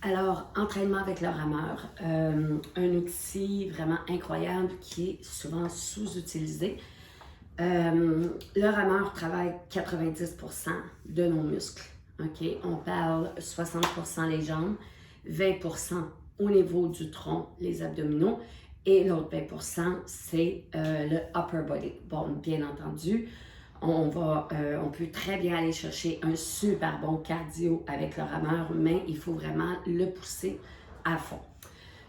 Alors, entraînement avec le rameur, un outil vraiment incroyable qui est souvent sous-utilisé. Le rameur travaille 90% de nos muscles. OK? On parle 60% les jambes, 20% au niveau du tronc, les abdominaux, et l'autre 20%, c'est le upper body. Bon, bien entendu, on peut très bien aller chercher un super bon cardio avec le rameur, mais il faut vraiment le pousser à fond.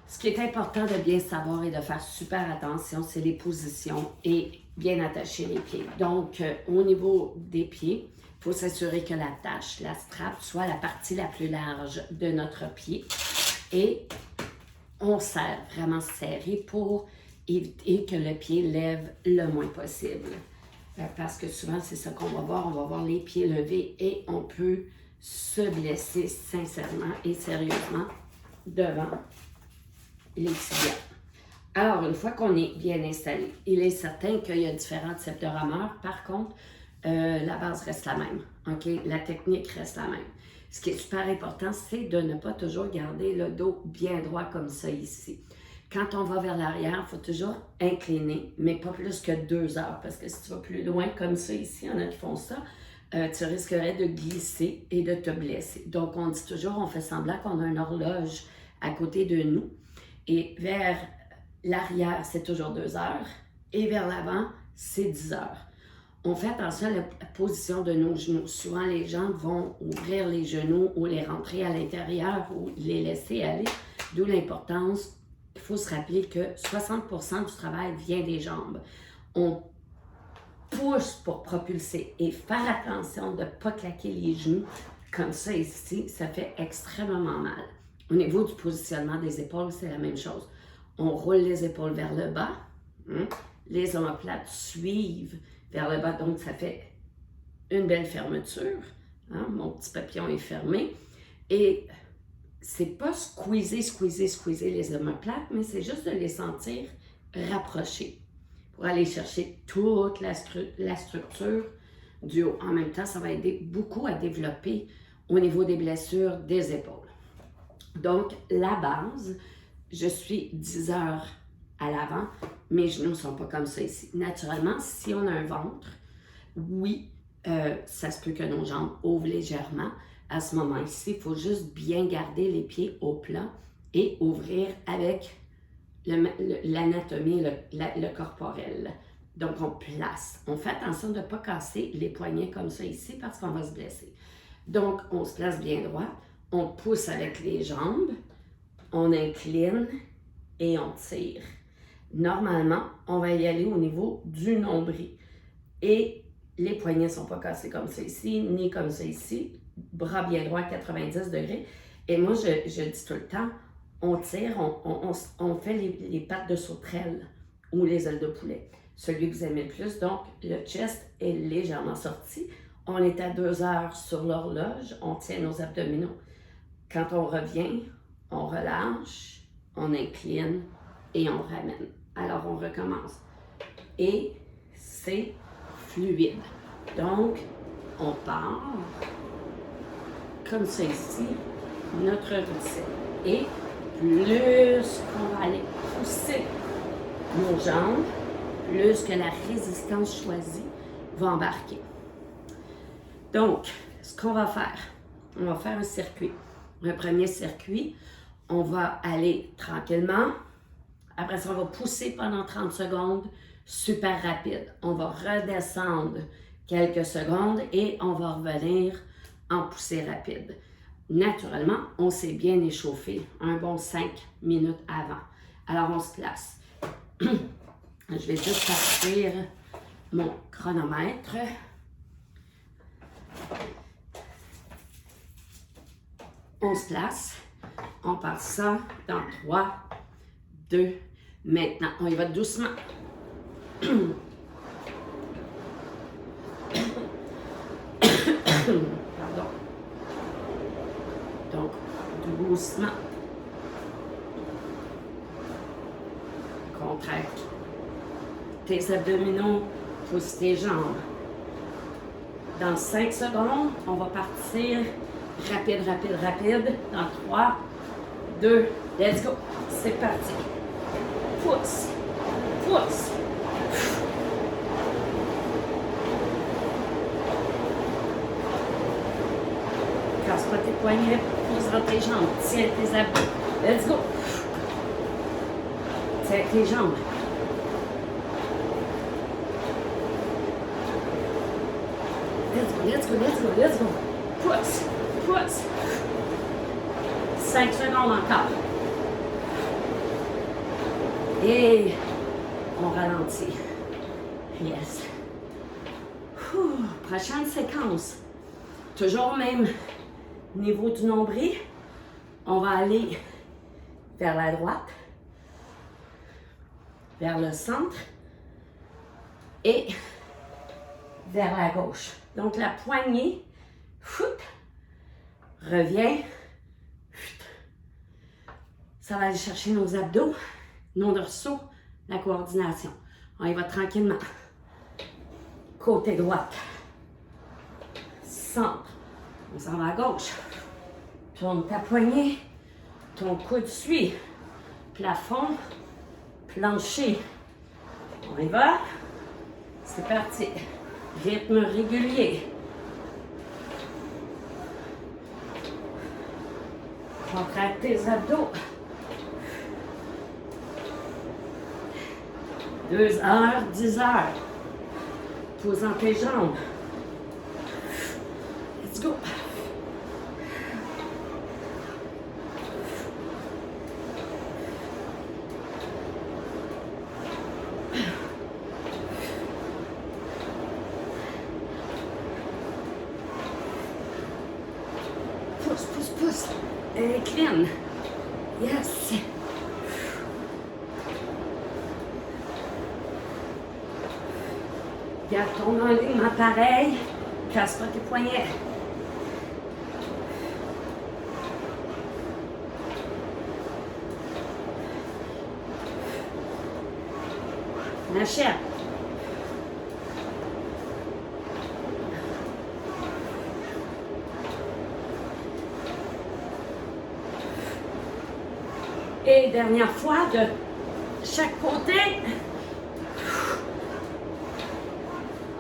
Ce qui est important de bien savoir et de faire super attention, c'est les positions et bien attacher les pieds. Donc, au niveau des pieds, il faut s'assurer que l'attache, la strap, soit la partie la plus large de notre pied. Et on serre vraiment serré pour éviter que le pied lève le moins possible. Parce que souvent, c'est ça qu'on va voir. On va voir les pieds levés et on peut se blesser sincèrement et sérieusement devant les tibias. Alors, une fois qu'on est bien installé, il est certain qu'il y a différents types de rameurs. Par contre, la base reste la même. OK? La technique reste la même. Ce qui est super important, c'est de ne pas toujours garder le dos bien droit comme ça ici. Quand on va vers l'arrière, il faut toujours incliner, mais pas plus que 2 heures. Parce que si tu vas plus loin comme ça ici, il y en a qui font ça, tu risquerais de glisser et de te blesser. Donc, on dit toujours, on fait semblant qu'on a une horloge à côté de nous. Et vers l'arrière, c'est toujours 2 heures. Et vers l'avant, c'est 10 heures. On fait attention à la position de nos genoux. Souvent, les gens vont ouvrir les genoux ou les rentrer à l'intérieur ou les laisser aller. D'où l'importance, il faut se rappeler que 60% du travail vient des jambes. On pousse pour propulser et faire attention de ne pas claquer les genoux comme ça ici, ça fait extrêmement mal. Au niveau du positionnement des épaules, c'est la même chose. On roule les épaules vers le bas. Les omoplates suivent vers le bas, donc ça fait une belle fermeture. Mon petit papillon est fermé. Et c'est pas squeezer les omoplates, mais c'est juste de les sentir rapprochés pour aller chercher toute la structure du haut. En même temps, ça va aider beaucoup à développer au niveau des blessures des épaules. Donc, la base, je suis 10 heures à l'avant, mes genoux ne sont pas comme ça ici. Naturellement, si on a un ventre, oui, ça se peut que nos jambes ouvrent légèrement. À ce moment-ci, il faut juste bien garder les pieds au plat et ouvrir avec l'anatomie, le corporel. Donc, on place. On fait attention de ne pas casser les poignets comme ça ici parce qu'on va se blesser. Donc, on se place bien droit. On pousse avec les jambes. On incline et on tire. Normalement, on va y aller au niveau du nombril. Et les poignets ne sont pas cassés comme ça ici, ni comme ça ici. Bras bien droit à 90 degrés. Et moi, je dis tout le temps, on tire, on fait les pattes de sauterelle ou les ailes de poulet. Celui que vous aimez le plus. Donc, le chest est légèrement sorti. On est à 2 heures sur l'horloge. On tient nos abdominaux. Quand on revient, on relâche, on incline et on ramène. Alors, on recommence. Et c'est fluide. Donc, on part comme ça ici, notre recette. Et plus qu'on va aller pousser nos jambes, plus que la résistance choisie va embarquer. Donc, ce qu'on va faire un circuit. Un premier circuit, on va aller tranquillement. Après ça, on va pousser pendant 30 secondes, super rapide. On va redescendre quelques secondes et on va revenir en poussée rapide. Naturellement, on s'est bien échauffé un bon 5 minutes avant. Alors, on se place. Je vais juste partir mon chronomètre. On se place. On part ça dans 3, 2, maintenant. On y va doucement. Pardon. Donc, doucement. Contracte tes abdominaux, pousse tes jambes. Dans 5 secondes, on va partir rapide. Dans 3, 2, let's go. C'est parti. Pousse, pousse. Casse pas tes poignets, pousse dans tes jambes, tiens tes abdos. Let's go. Tiens tes jambes. Let's go, let's go, let's go. Pousse, pousse. 5 secondes encore. Et on ralentit. Yes. Prochaine séquence. Toujours au même niveau du nombril. On va aller vers la droite, vers le centre et vers la gauche. Donc la poignée revient. Ça va aller chercher nos abdos, nos dorsaux, la coordination. On y va tranquillement. Côté droite. Centre. On s'en va à gauche. Tourne ta poignée. Ton coude suit. Plafond. Plancher. On y va. C'est parti. Rythme régulier. Contracte tes abdos. 2 heures, 10 heures. Posant tes jambes. Let's go. Pousse, pousse, pousse. Incline. Yes. Garde ton alignement pareil. Casse pas tes poignets. Achète. Et dernière fois de chaque côté.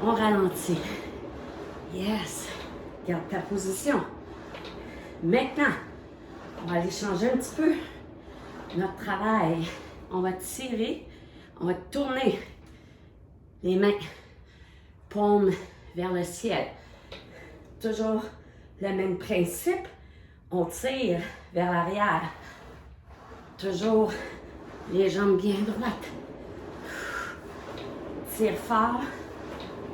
On ralentit. Yes. Garde ta position. Maintenant, on va aller changer un petit peu notre travail. On va tirer, on va tourner les mains, paumes vers le ciel. Toujours le même principe. On tire vers l'arrière. Toujours les jambes bien droites. Tire fort.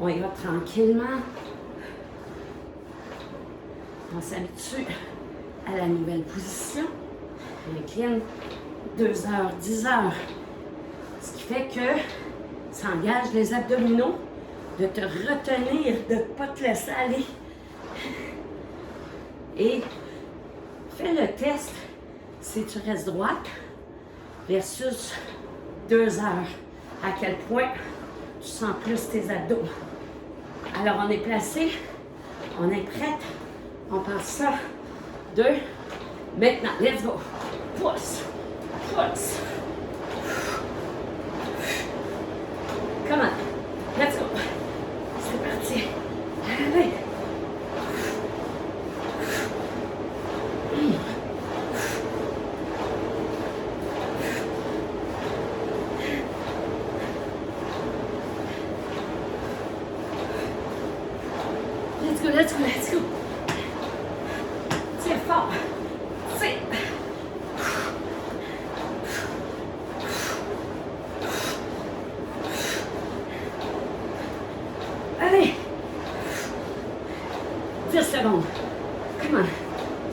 On y va tranquillement. On s'habitue à la nouvelle position. Incline 2 heures, 10 heures. Ce qui fait que ça engage les abdominaux de te retenir, de ne pas te laisser aller. Et fais le test si tu restes droite versus 2 heures. À quel point tu sens plus tes abdos. Alors, on est placé, on est prête, on passe ça. 2, maintenant, let's go. Pousse, pousse. Come on, let's go. C'est parti. Allez. Let's go, let's go. Tire fort. Tire. Allez. 10 secondes. Come on.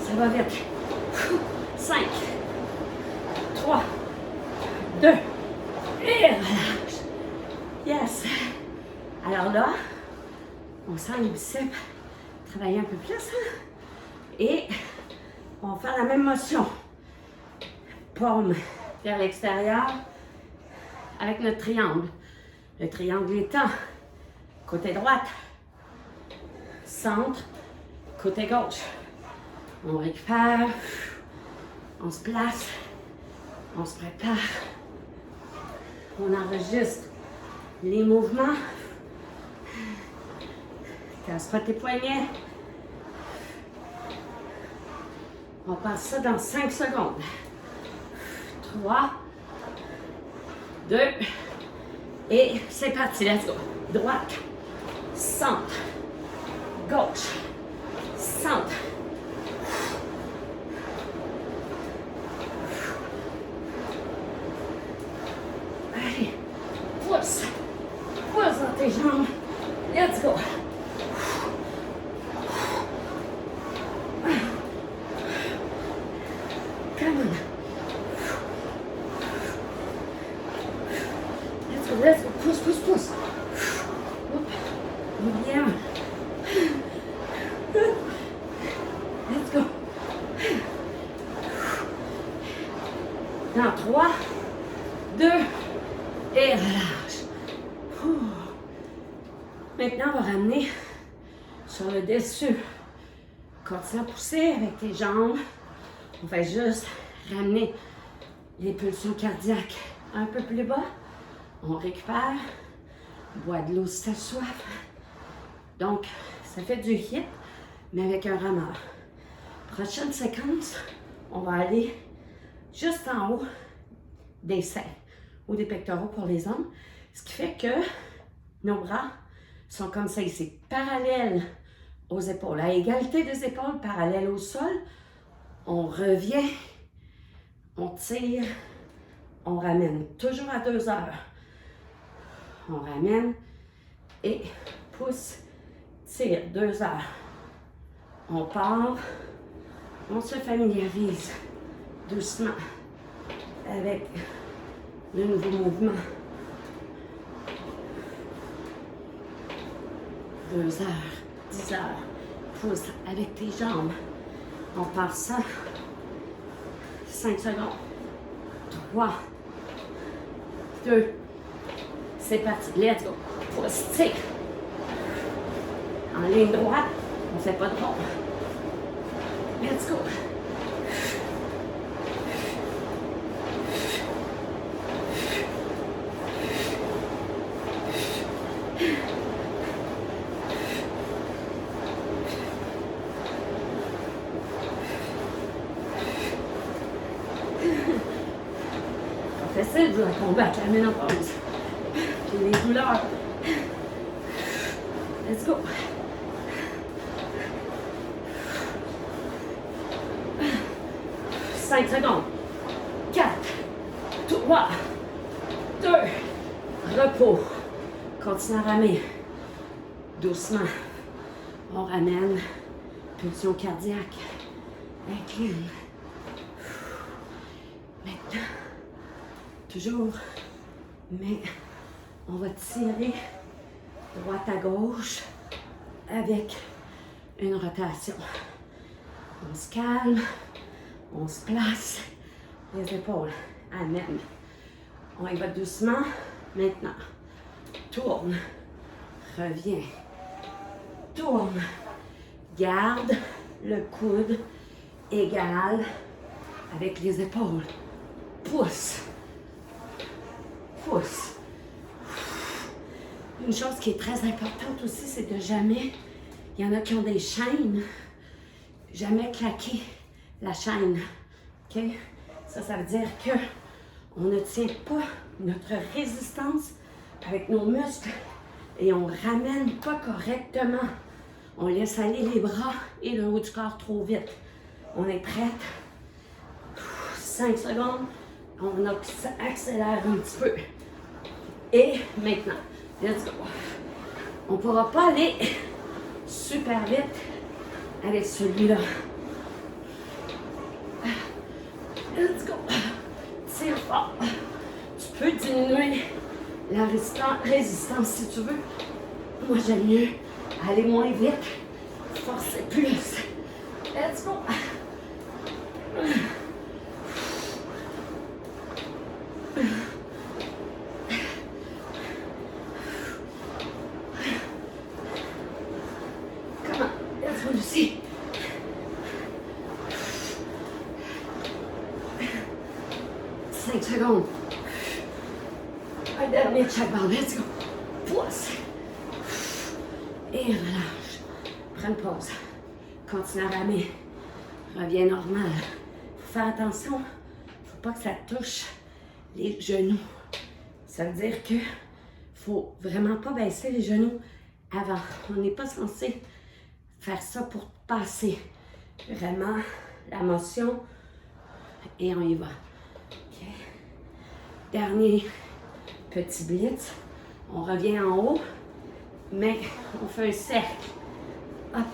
Ça va vite. 5, 3, 2, et relâche. Yes. Alors là, on sent les biceps travailler un peu plus. Et on va faire la même motion. Paume vers l'extérieur avec notre triangle. Le triangle étant côté droite, centre, côté gauche. On récupère. On se place. On se prépare. On enregistre les mouvements. Casse pas tes poignets. On passe ça dans 5 secondes. 3, 2, et c'est parti. Let's go. Droite, centre, gauche, centre. Allez, pousse. Pousse dans tes jambes. Let's go. Come on. Let's go. Pousse, pousse, pousse. Bien. Let's go. Dans 3, 2, et relâche. Maintenant, on va ramener sur le dessus. Continue à pousser avec tes jambes. On va juste ramener les pulsions cardiaques un peu plus bas. On récupère. Bois de l'eau si t'as soif. Donc, ça fait du hip, mais avec un rameur. Prochaine séquence, on va aller juste en haut des seins ou des pectoraux pour les hommes. Ce qui fait que nos bras sont comme ça ici, parallèles aux épaules. À égalité des épaules, parallèles au sol. On revient, on tire, on ramène. Toujours à 2 heures. On ramène et pousse, tire, 2 heures. On part, on se familiarise doucement avec le nouveau mouvement. 2 heures, 10 heures. Pousse avec tes jambes. On part ça. 5 secondes. 3, 2, c'est parti. Let's go. Pousse, tire. En ligne droite, on ne fait pas de pont. Let's go. Pas facile de combattre la ménopause. Puis les douleurs. Let's go. Cinq secondes. 4, 3, 2, repos. Continue à ramer. Doucement. On ramène. Pulsion cardiaque. Incline. Maintenant. Toujours. Mais on va tirer droite à gauche avec une rotation. On se calme, on se place, les épaules amènent. On y va doucement. Maintenant, tourne, reviens, tourne, garde le coude égal avec les épaules. Pousse, pousse. Une chose qui est très importante aussi, c'est de jamais, il y en a qui ont des chaînes, jamais claquer la chaîne. OK? Ça veut dire qu'on ne tient pas notre résistance avec nos muscles et on ramène pas correctement. On laisse aller les bras et le haut du corps trop vite. On est prête. 5 secondes. On accélère un petit peu. Et maintenant, let's go. On ne pourra pas aller super vite avec celui-là. Let's go. Tire fort. Tu peux diminuer la résistance si tu veux. Moi, j'aime mieux aller moins vite, forcer plus. Let's go. secondes. Un dernier de chaque barre. Let's go. Pousse. Et relâche. Prends une pause. Continue à ramer. Reviens normal. Faut faire attention. Faut pas que ça touche les genoux. Ça veut dire que faut vraiment pas baisser les genoux avant. On n'est pas censé faire ça pour passer vraiment la motion. Et on y va. Okay. Dernier petit blitz. On revient en haut, mais on fait un cercle. Hop,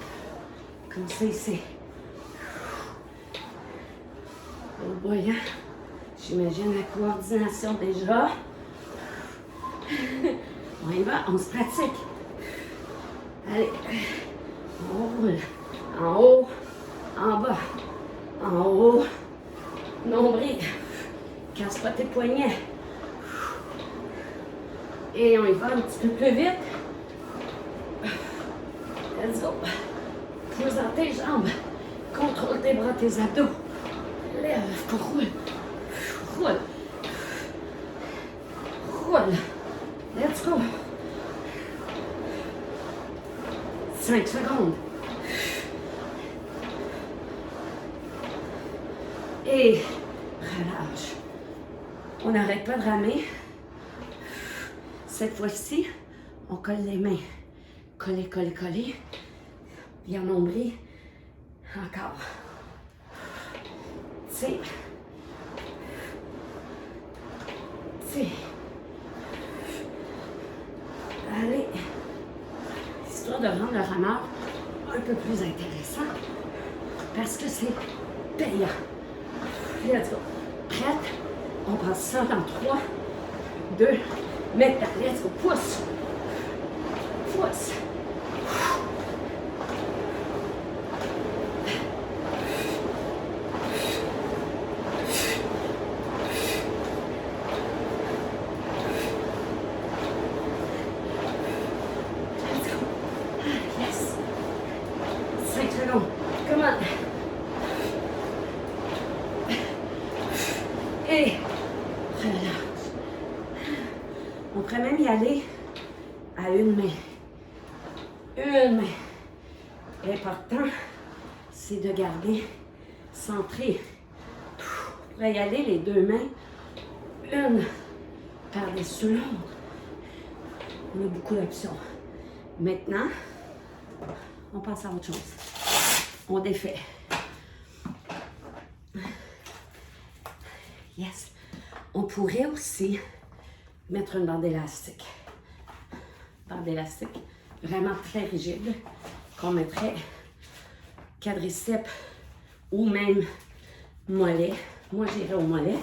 comme ça ici. Oh boy, hein? J'imagine la coordination déjà. On y va, on se pratique. Allez, on roule. En haut, en bas, en haut, nombril. Casse pas tes poignets. Et on y va un petit peu plus vite. Let's go. Pousse dans tes jambes. Contrôle tes bras, tes abdos. Lève, roule. Roule. Roule. Let's go. 5 secondes. Et relâche. On n'arrête pas de ramer. Cette fois-ci, on colle les mains. Coller, coller, coller. Bien nombril. Encore. Tire. Tire. Allez. Histoire de rendre le rameur un peu plus intéressant. Parce que c'est payant. Let's go. Prête? On passe ça dans 3, 2, maintenant. Let's go. Pousse. Pousse. Let's go. Yes. 5 secondes. Come on. Et relâche. On pourrait même y aller à une main. Une main. L'important, c'est de garder centré. On pourrait y aller les deux mains, une par-dessus l'autre. On a beaucoup d'options. Maintenant, on passe à autre chose. On défait. Yes. On pourrait aussi mettre une bande élastique. Bande élastique vraiment très rigide qu'on mettrait quadriceps ou même mollet. Moi, j'irais au mollet.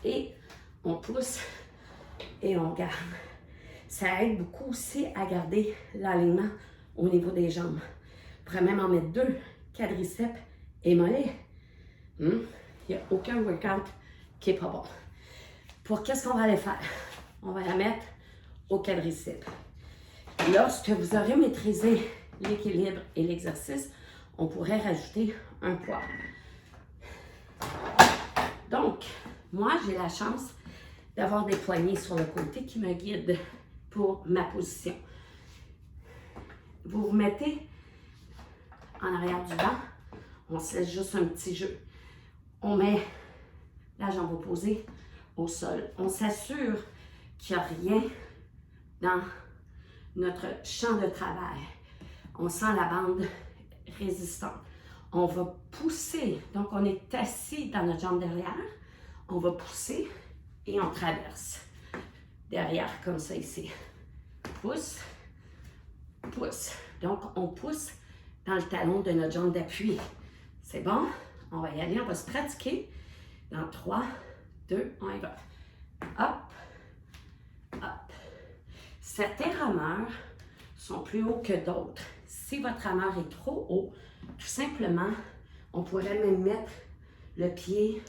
Et on pousse et on garde. Ça aide beaucoup aussi à garder l'alignement au niveau des jambes. On pourrait même en mettre 2, quadriceps et mollet. Il n'y a aucun workout qui n'est pas bon. Pour qu'est-ce qu'on va aller faire? On va la mettre au quadriceps. Lorsque vous aurez maîtrisé l'équilibre et l'exercice, on pourrait rajouter un poids. Donc, moi, j'ai la chance d'avoir des poignées sur le côté qui me guident pour ma position. Vous vous mettez en arrière du banc, on se laisse juste un petit jeu. On met la jambe opposée au sol. On s'assure qu'il n'y a rien dans notre champ de travail. On sent la bande résistante. On va pousser, donc on est assis dans notre jambe derrière. On va pousser et on traverse. Derrière, comme ça ici. Pousse, pousse. Donc, on pousse dans le talon de notre jambe d'appui. C'est bon? On va y aller, on va se pratiquer. Dans 3, 2, on y va. Hop, hop. Certains rameurs sont plus hauts que d'autres. Si votre rameur est trop haut, tout simplement, on pourrait même mettre le pied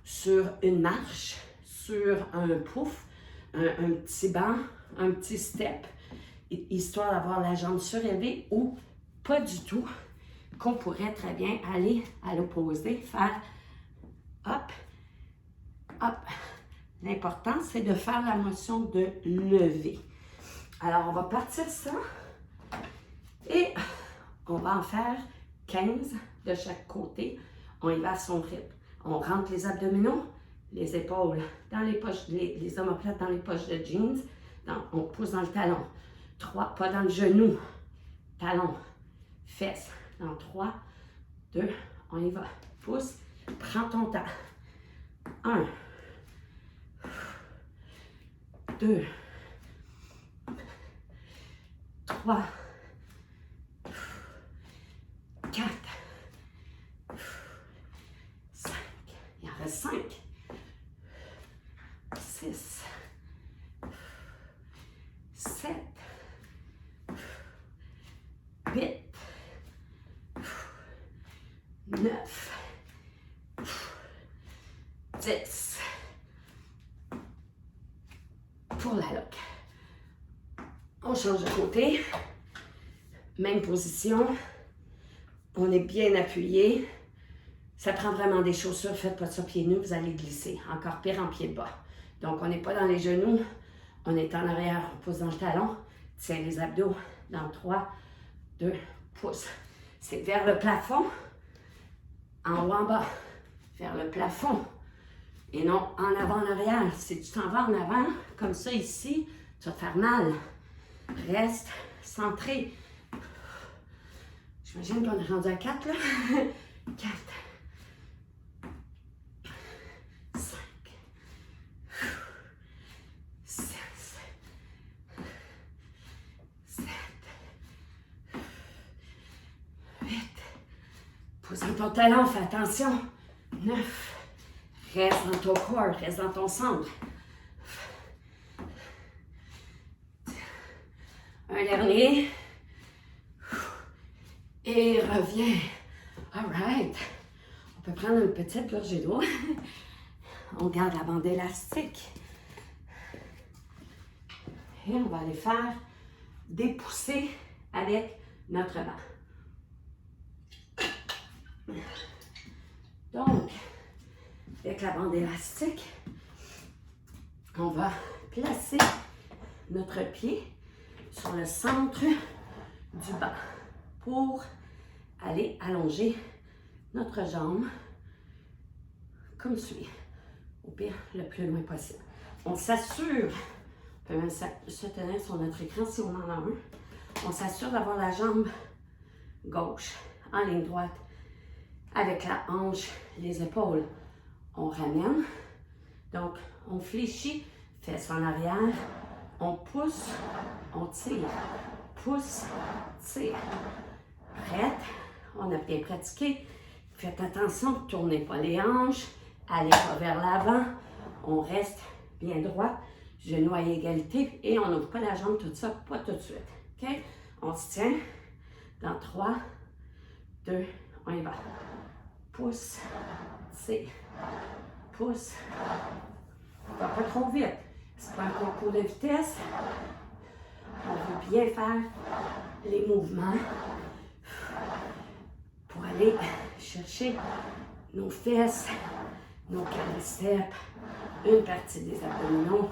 sur une marche, sur un pouf, un petit banc, un petit step, histoire d'avoir la jambe surélevée ou pas du tout, qu'on pourrait très bien aller à l'opposé, faire hop Hop. L'important, c'est de faire la motion de lever. Alors, on va partir ça et on va en faire 15 de chaque côté. On y va à son rythme. On rentre les abdominaux, les épaules dans les poches, les omoplates dans les poches de jeans. On pousse dans le talon. 3, pas dans le genou. Talon, fesses. Dans 3, 2, on y va. Pousse, prends ton temps. 1, 2, 3, 4, 5, il en reste 5, 6, 7, 8, 9, 10. Pour la loque. On change de côté. Même position. On est bien appuyé. Ça prend vraiment des chaussures. Faites pas ça pieds nus, vous allez glisser. Encore pire en pied de bas. Donc, on n'est pas dans les genoux. On est en arrière. On pousse dans le talon. Tiens les abdos. Dans 3, 2, pousse. C'est vers le plafond. En haut, en bas. Vers le plafond. Et non en avant, en arrière. Si tu t'en vas en avant, comme ça ici, tu vas te faire mal. Reste centré. J'imagine qu'on est rendu à 4, là. 4, 5, 6, 7, 8. Pose dans ton talon, fais attention. 9. Reste dans ton corps, reste dans ton centre. Un dernier. Et reviens. All right. On peut prendre une petite gorgée d'eau. On garde la bande élastique. Et on va aller faire des poussées avec notre banc. Donc, avec la bande élastique, on va placer notre pied sur le centre du banc pour aller allonger notre jambe comme suit, au pire le plus loin possible. On s'assure, on peut même se tenir sur notre écran si on en a un, on s'assure d'avoir la jambe gauche en ligne droite avec la hanche, les épaules. On ramène, donc on fléchit, fesses en arrière, on pousse, on tire, pousse, tire. Prête, on a bien pratiqué. Faites attention, ne tournez pas les hanches, allez pas vers l'avant, on reste bien droit, genoux à égalité et on n'ouvre pas la jambe tout ça, pas tout de suite. OK? On se tient dans 3, 2, on y va. Pousse, tire. Pousse. On va pas trop vite. C'est pas un concours de vitesse. On veut bien faire les mouvements pour aller chercher nos fesses, nos quadriceps, une partie des abdominaux,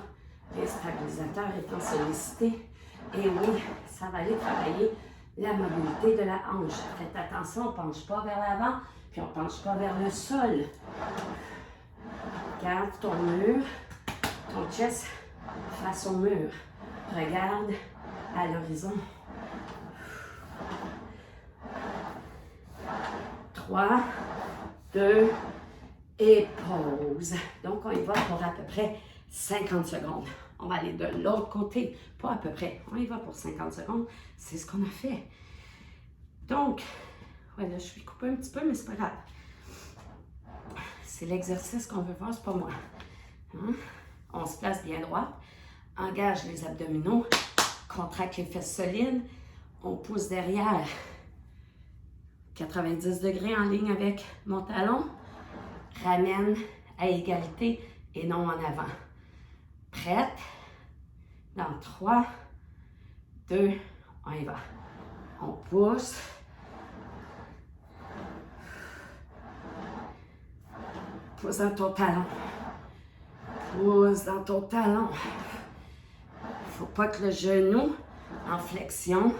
les stabilisateurs étant sollicités. Et oui, ça va aller travailler la mobilité de la hanche. Faites attention, on ne penche pas vers l'avant, puis on ne penche pas vers le sol. Garde ton mur, ton chest face au mur. Regarde à l'horizon. 3, 2 et pause. Donc, on y va pour à peu près 50 secondes. On va aller de l'autre côté, pas à peu près. On y va pour 50 secondes. C'est ce qu'on a fait. Donc, ouais, là, je suis coupée un petit peu, mais c'est pas grave. C'est l'exercice qu'on veut voir, c'est pas moi. Hein? On se place bien droit, engage les abdominaux, contracte les fesses solides, on pousse derrière. 90 degrés en ligne avec mon talon, ramène à égalité et non en avant. Prête? Dans 3, 2, on y va. On pousse. Pousse dans ton talon. Pousse dans ton talon. Faut pas que le genou en flexion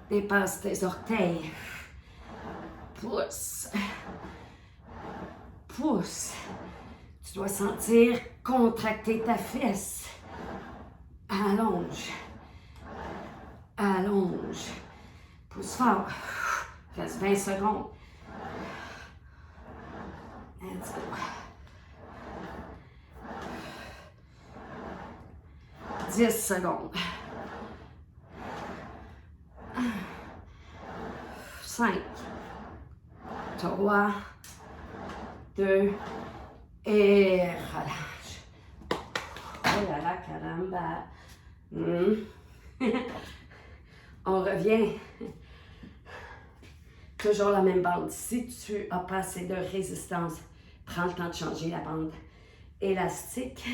dépasse tes orteils. Pousse. Pousse. Tu dois sentir contracter ta fesse. Allonge. Allonge. Pousse fort. Reste 20 secondes. Let's go. 10 secondes. 5, 3, 2, et relâche. Oh là là, caramba. On revient. Toujours la même bande. Si tu n'as pas assez de résistance, prends le temps de changer la bande élastique.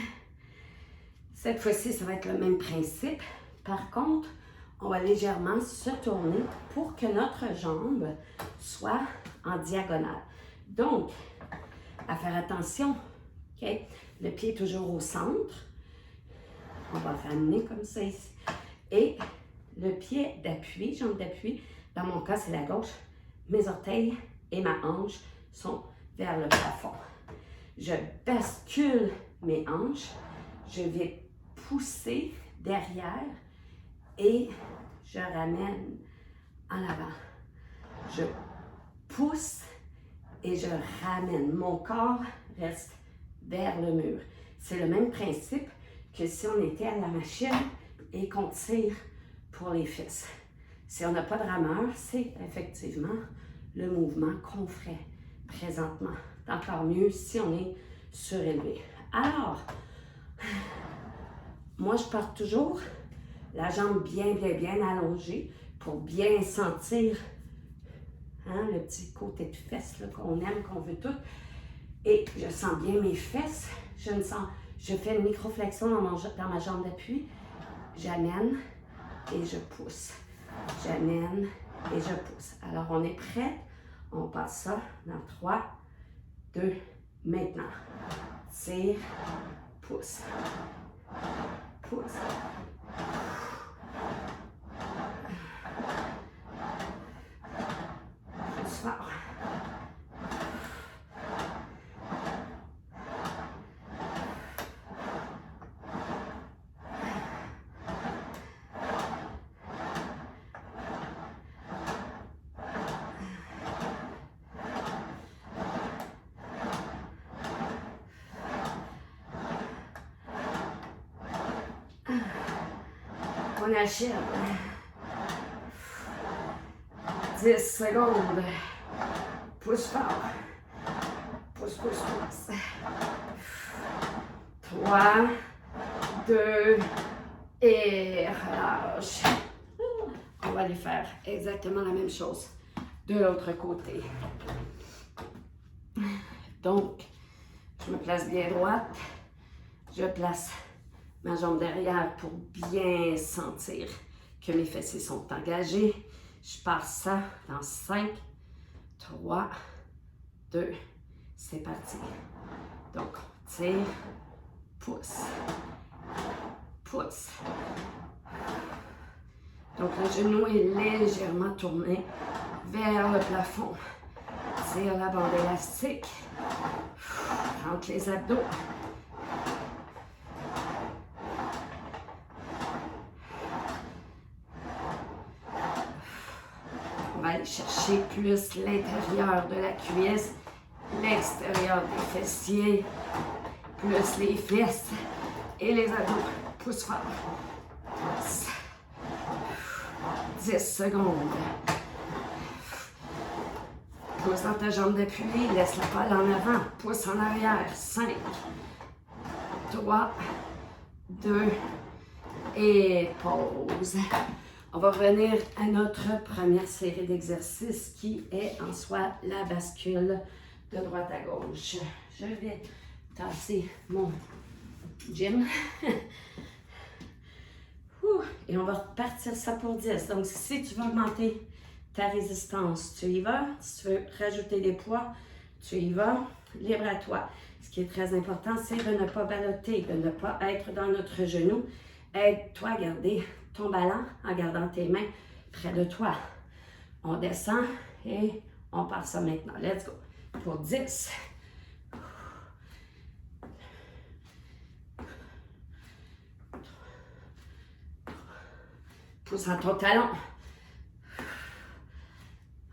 Cette fois-ci, ça va être le même principe. Par contre, on va légèrement se tourner pour que notre jambe soit en diagonale. Donc, à faire attention, OK? Le pied est toujours au centre. On va ramener comme ça ici. Et le pied d'appui, jambe d'appui, dans mon cas, c'est la gauche. Mes orteils et ma hanche sont vers le plafond. Je bascule mes hanches. Je vais pousser derrière et je ramène en avant. Je pousse et je ramène. Mon corps reste vers le mur. C'est le même principe que si on était à la machine et qu'on tire pour les fesses. Si on n'a pas de rameur, c'est effectivement le mouvement qu'on ferait présentement. Encore mieux si on est surélevé. Alors, moi je porte toujours la jambe bien allongée pour bien sentir le petit côté de fesses qu'on aime, qu'on veut tout. Et je sens bien mes fesses. Je fais une microflexion dans ma jambe d'appui. J'amène et je pousse. J'amène et je pousse. Alors, on est prêt. On passe ça dans 3, 2, maintenant. Tire, pousse. Pousse. Pousse fort. On achève. 10 secondes. Pousse fort. Pousse, pousse, pousse. 3, 2, et relâche. On va aller faire exactement la même chose de l'autre côté. Donc, je me place bien droite. Je place ma jambe derrière pour bien sentir que mes fessiers sont engagés. Je passe ça dans 5, 3, 2, c'est parti. Donc, on tire, pousse, pousse. Donc, le genou est légèrement tourné vers le plafond. Tire la bande élastique. Rentre les abdos. On va aller chercher plus l'intérieur de la cuisse, l'extérieur des fessiers, plus les fesses et les abdos. Pousse fort. Pousse. 10 secondes. Pousse dans ta jambe d'appui, laisse la balle en avant, pousse en arrière. 5, 3, 2, et pause. On va revenir à notre première série d'exercices qui est en soi la bascule de droite à gauche. Je vais tasser mon gym. Et on va repartir ça pour 10. Donc, si tu veux augmenter ta résistance, tu y vas. Si tu veux rajouter des poids, Tu y vas, libre à toi. Ce qui est très important, c'est de ne pas balloter, de ne pas être dans notre genou. Aide-toi à garder ton ballon en gardant tes mains près de toi. On descend et on part ça maintenant. Let's go. Pour 10. Pousse en ton talon.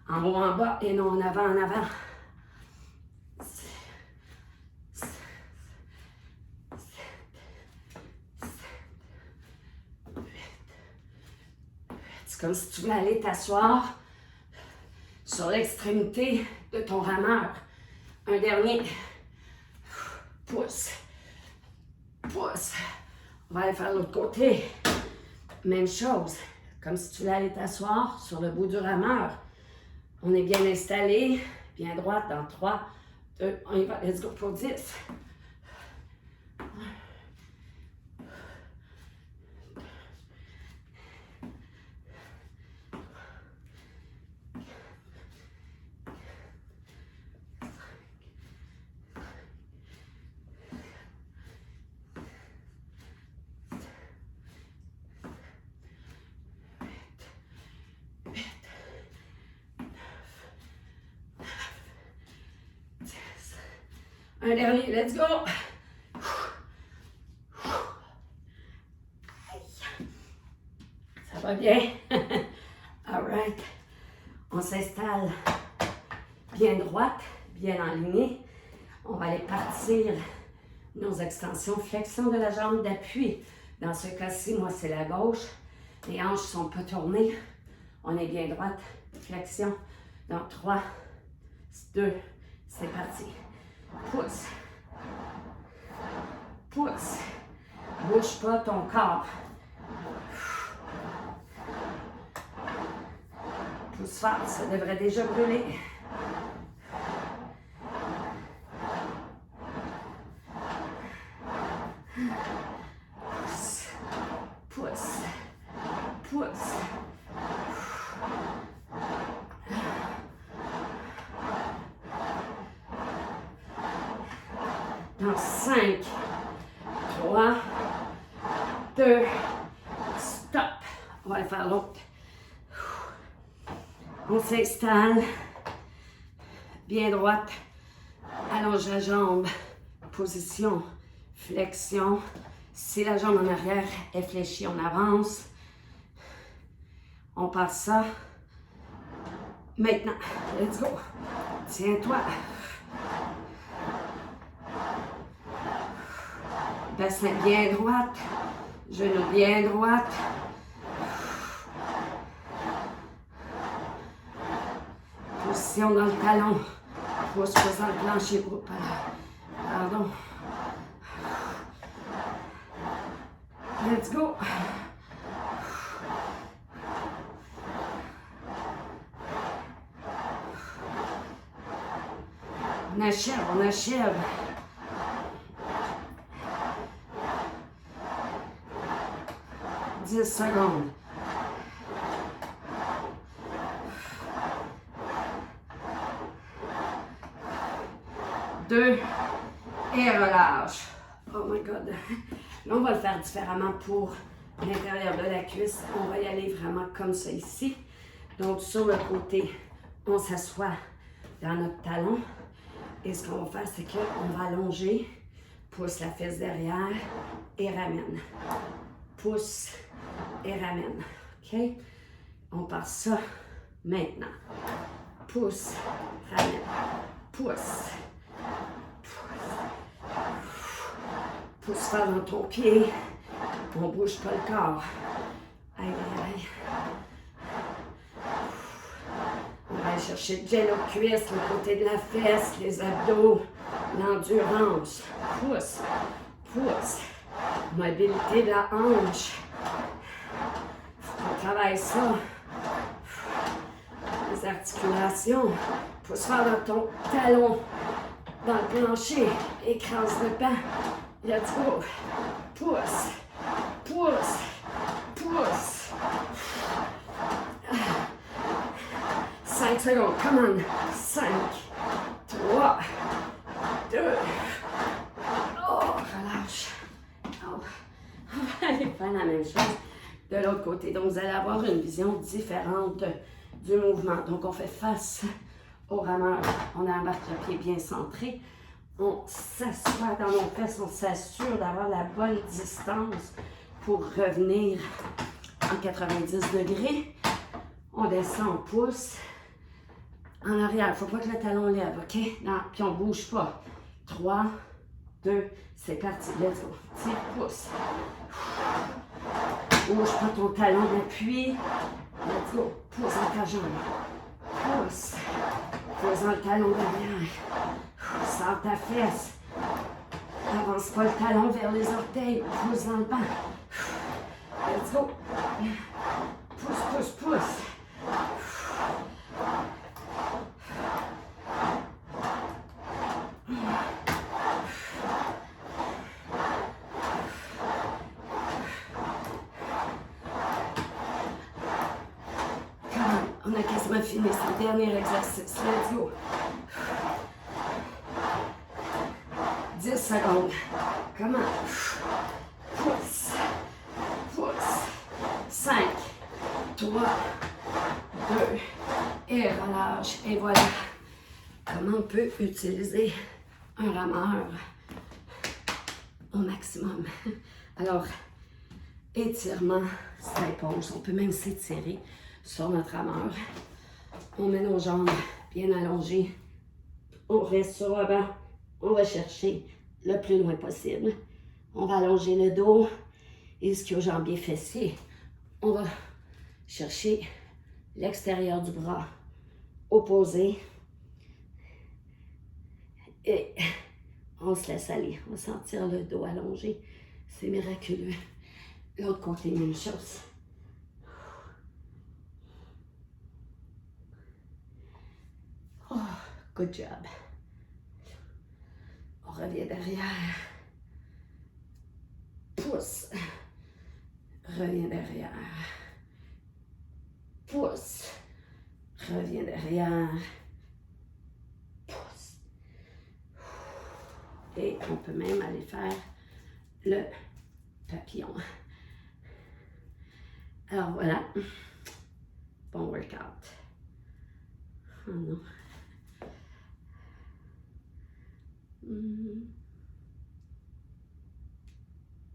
En haut, en bas et non en avant, en avant. 7, 8. C'est comme si tu voulais aller t'asseoir sur l'extrémité de ton rameur. Un dernier. Pousse. Pousse. On va aller faire l'autre côté. Même chose. Comme si tu voulais aller t'asseoir sur le bout du rameur. On est bien installé. Bien droite dans 3, 2, on y va. Let's go pour 10. Un dernier, let's go! Ça va bien? All right. On s'installe bien droite, bien alignée. On va aller partir nos extensions, flexion de la jambe d'appui. Dans ce cas-ci, moi, c'est la gauche. Les hanches ne sont pas tournées. On est bien droite. Flexion. Dans 3, 2, c'est parti. Pousse. Pousse. Bouge pas ton corps. Pousse fort, ça devrait déjà brûler. Pousse. Pousse. Pousse. Dans 5, 3, 2, stop. On va faire l'autre. On s'installe. Bien droite. Allonge la jambe. Position. Flexion. Si la jambe en arrière est fléchie, on avance. On passe ça. Maintenant, let's go. Tiens-toi. Bassin bien droite, genou bien droite. Position dans le talon. Pousse dans le plancher. Pardon. Let's go. On achève, on achève. Dix secondes. Deux. Et relâche. Oh my God. Là, on va le faire différemment pour l'intérieur de la cuisse. On va y aller vraiment comme ça ici. Donc, sur le côté, on s'assoit dans notre talon. Et ce qu'on va faire, c'est qu'on va allonger, pousse la fesse derrière et ramène. Pousse et ramène. OK? On passe ça maintenant. Pousse, ramène. Pousse. Pousse fort dans ton pied. On bouge pas le corps. Aïe, aïe, aïe. On va aller chercher le gel aux cuisses, le côté de la fesse, les abdos, l'endurance. Pousse, pousse. Mobilité de la hanche. On travaille ça. Les articulations. Pousse fort dans ton talon, dans le plancher. Écrase le banc. Let's go. Pousse, pousse, pousse. 5 secondes. Come on. 5, 3, l'autre côté. Donc, vous allez avoir une vision différente du mouvement. Donc, on fait face au rameur. On embarque le pied bien centré. On s'assoit dans nos fesses. On s'assure d'avoir la bonne distance pour revenir en 90 degrés. On descend, on pousse. En arrière, il ne faut pas que le talon lève, OK? Non, puis on ne bouge pas. 3, 2, c'est parti. Let's go. Tire, pousse. Bouge pas ton talon d'appui. Let's go. Pousse dans ta jambe. Pousse. Pousse dans le talon derrière. Sors ta fesse. Avance pas le talon vers les orteils. Pousse dans le banc. Let's go. Pousse, pousse, pousse. On a quasiment fini, c'est le dernier exercice. Let's go. 10 secondes. Comment? Pousse. Pousse. 5, 3, 2, et relâche. Et voilà comment on peut utiliser un rameur au maximum. Alors, étirement, c'est pause. On peut même s'étirer sur notre rameur. On met nos jambes bien allongées. On reste sur le banc. On va chercher le plus loin possible. On va allonger le dos, ischio-jambier fessier. On va chercher l'extérieur du bras opposé. Et on se laisse aller. On va sentir le dos allongé. C'est miraculeux. L'autre côté, même chose. Oh, good job. On revient derrière. Pousse. Reviens derrière. Pousse. Reviens derrière. Pousse. Et on peut même aller faire le papillon. Alors voilà. Bon workout. Oh non.